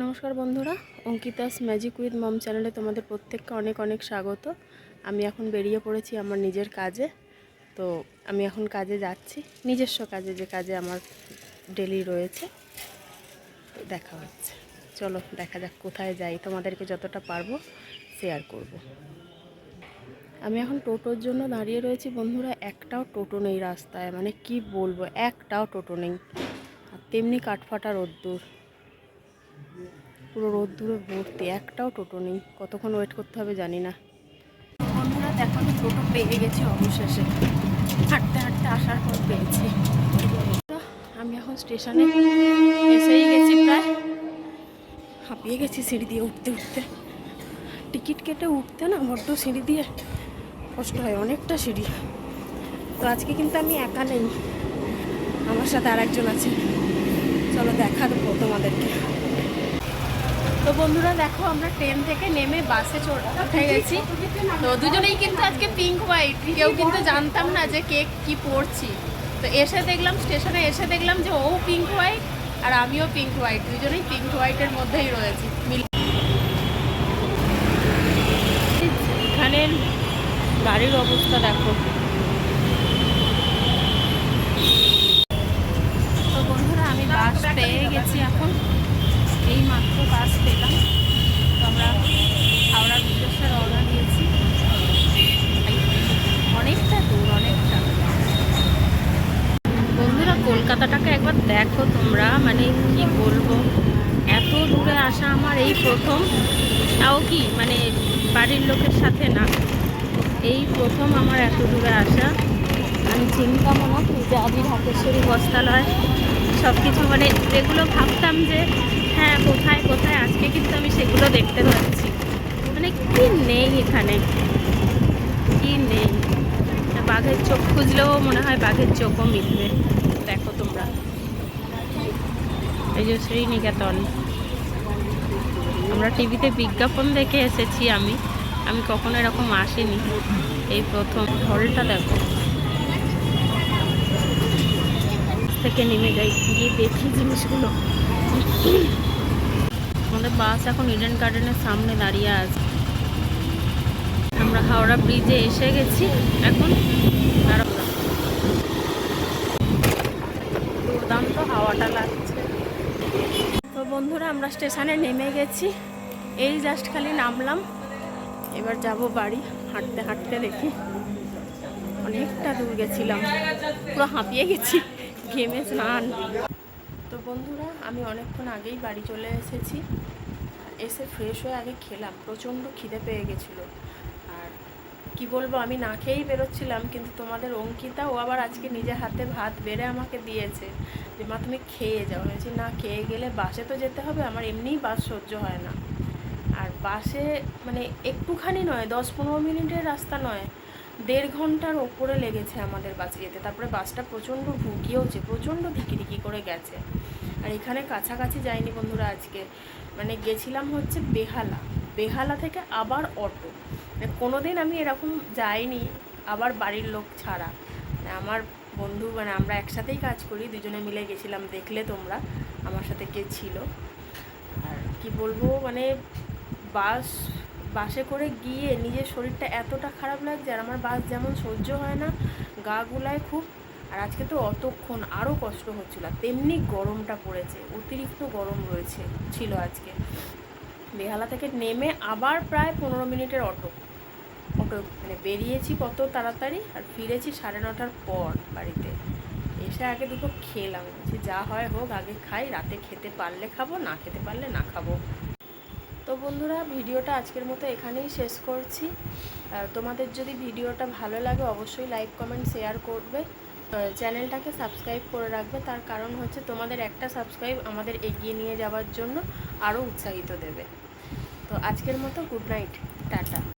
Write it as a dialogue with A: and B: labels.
A: নমস্কার বন্ধুরা, Ankita's magic with মম চ্যানেলে তোমাদের প্রত্যেককে অনেক অনেক স্বাগত। আমি এখন বেরিয়ে পড়েছি আমার নিজের কাজে। তো আমি এখন কাজে যাচ্ছি, নিজস্ব কাজে, যে কাজে আমার ডেলি রয়েছে। তো দেখা হচ্ছে, চলো দেখা যাক কোথায় যাই, তোমাদেরকে যতটা পারবো শেয়ার করব। আমি এখন টোটোর জন্য দাঁড়িয়ে রয়েছি বন্ধুরা। একটাও টোটো নেই রাস্তায়, মানে কি বলবো, একটাও টোটো নেই। আর তেমনি কাঠফাটা রোদ্দুর, পুরো রোদ্দুরে ভর্তি, একটাও টোটো নেই। কতক্ষণ ওয়েট করতে হবে জানি না। বন্ধুরা দেখো, আমি টোটো পেয়ে গেছি অবশেষে, হাঁটতে হাঁটতে আসার পর পেয়েছি। আমি এখন স্টেশনে এসেই গেছি, প্রায় হাঁপিয়ে গেছি সিঁড়ি দিয়ে উঠতে উঠতে। টিকিট কেটে উঠতে না বড্ড সিঁড়ি দিয়ে কষ্ট হয়, অনেকটা সিঁড়ি। তো আজকে কিন্তু আমি একা নেই, আমার সাথে আর একজন আছে, চলো দেখা দেবো তোমাদেরকে। তো বন্ধুরা দেখো, আমরা ট্রেন থেকে নেমে বাসে উঠে গেছি। তো দুজনেই কিন্তু আজকে পিঙ্ক হোয়াইট, কেউ কিন্তু জানতাম না যে কে কি পরছি। তো এসে দেখলাম, স্টেশনে এসে দেখলাম যে ও পিঙ্ক হোয়াইট আর আমিও পিঙ্ক হোয়াইট, দুজনেই পিঙ্ক হোয়াইটের মধ্যেই রয়েছি। এখানের গাড়ির অবস্থা দেখো। তো বন্ধুরা আমি বাস পেয়ে গেছি, এখন এই মাত্র বাস পেলাম। তো আমরা হাওড়ার উদ্দেশ্যে রওনা দিয়েছি। অনেকটা দূর, অনেকটা। বন্ধুরা কলকাতাটাকে একবার দেখো তোমরা, মানে কি বলবো, এত দূরে আসা আমার এই প্রথম। তাও কি মানে বাড়ির লোকের সাথে না, এই প্রথম আমার এত দূরে আসা। আমি চিন্তামও না যে আদি ঢাকেশ্বরী বস্ত্রালয় সব কিছু, মানে যেগুলো ভাবতাম যে হ্যাঁ কোথায় কোথায়, আজকে কিন্তু আমি সেগুলো দেখতে পাচ্ছি। মানে কি নেই এখানে, কি নেই। বাঘের চোখ খুঁজলেও মনে হয় বাঘের চোখও মিলবে। দেখো তোমরা, এই যে শ্রীনিকেতন। আমরা টিভিতে বিজ্ঞাপন দেখে এসেছি, আমি কখনো এরকম আসিনি, এই প্রথম। হলটা দেখো, থেকে নেমে যাই, গিয়ে দেখি জিনিসগুলো। আমাদের বাস এখন ইডেন গার্ডেনের সামনে দাঁড়িয়ে আছে। আমরা হাওড়া ব্রিজে এসে গেছি এখন। দুর্দান্ত হাওয়াটা লাগছে। তো বন্ধুরা আমরা স্টেশনে নেমে গেছি, এই জাস্ট খালি নামলাম। এবার যাব বাড়ি, হাঁটতে হাঁটতে। দেখি অনেকটা দূর গেছিলাম, পুরো হাঁপিয়ে গেছি, ঘেমে স্নান। তো বন্ধুরা আমি অনেকক্ষণ আগেই বাড়ি চলে এসেছি। এসে ফ্রেশ হয়ে আগে খেলাম, প্রচণ্ড খিদে পেয়ে গেছিলো। আর কি বলবো, আমি না খেয়েই বেরোচ্ছিলাম, কিন্তু তোমাদের অঙ্কিতা, ও আবার আজকে নিজে হাতে ভাত বেড়ে আমাকে দিয়েছে যে মা তুমি খেয়ে যাও। বলছি না, খেয়ে গেলে বাসে তো যেতে হবে, আমার এমনিই বাস সহ্য হয় না। আর বাসে মানে একটুখানি নয়, 10-15 মিনিটের রাস্তা নয়, 1.5 ঘন্টার ওপরে লেগেছে আমাদের বাসে যেতে। তারপরে বাসটা প্রচণ্ড ভুগিয়েওছে, প্রচণ্ড ধিকি করে গেছে। আর এখানে কাছাকাছি যাইনি বন্ধুরা আজকে, মানে গেছিলাম হচ্ছে বেহালা থেকে আবার অটো। মানে কোনো দিন আমি এরকম যাইনি, আবার বাড়ির লোক ছাড়া। আমার বন্ধু, মানে আমরা একসাথেই কাজ করি, দুজনে মিলে গেছিলাম, দেখলে তোমরা আমার সাথে কে ছিল। আর কি বলবো, মানে বাসে করে গিয়ে নিজের শরীরটা এতটা খারাপ লাগছে। আর আমার বাস যেমন সহ্য হয় না, গা গুলায় খুব। আর আজকে তো অতক্ষণ আরও কষ্ট হচ্ছিল, তেমনি গরমটা পড়েছে, অতিরিক্ত গরম ছিল আজকে। বেহালা থেকে নেমে আবার প্রায় 15 মিনিটের অটো মানে বেরিয়েছি কত তাড়াতাড়ি, আর ফিরেছি 9:30টার পর বাড়িতে। এসে আগে দুটো খেলাম, যে যা হয় হোক, আগে খাই, রাতে খেতে পারলে খাবো, না খেতে পারলে না খাবো। তো বন্ধুরা ভিডিওটা আজকের মতো এখানেই শেষ করছি। তোমাদের যদি ভিডিওটা ভালো লাগে অবশ্যই লাইক কমেন্ট শেয়ার করবে, চ্যানেলটাকে সাবস্ক্রাইব করে রাখবে। তার কারণ হচ্ছে তোমাদের একটা সাবস্ক্রাইব আমাদের এগিয়ে নিয়ে যাওয়ার জন্য আরও উৎসাহিত দেবে। তো আজকের মতো গুড নাইট, টাটা।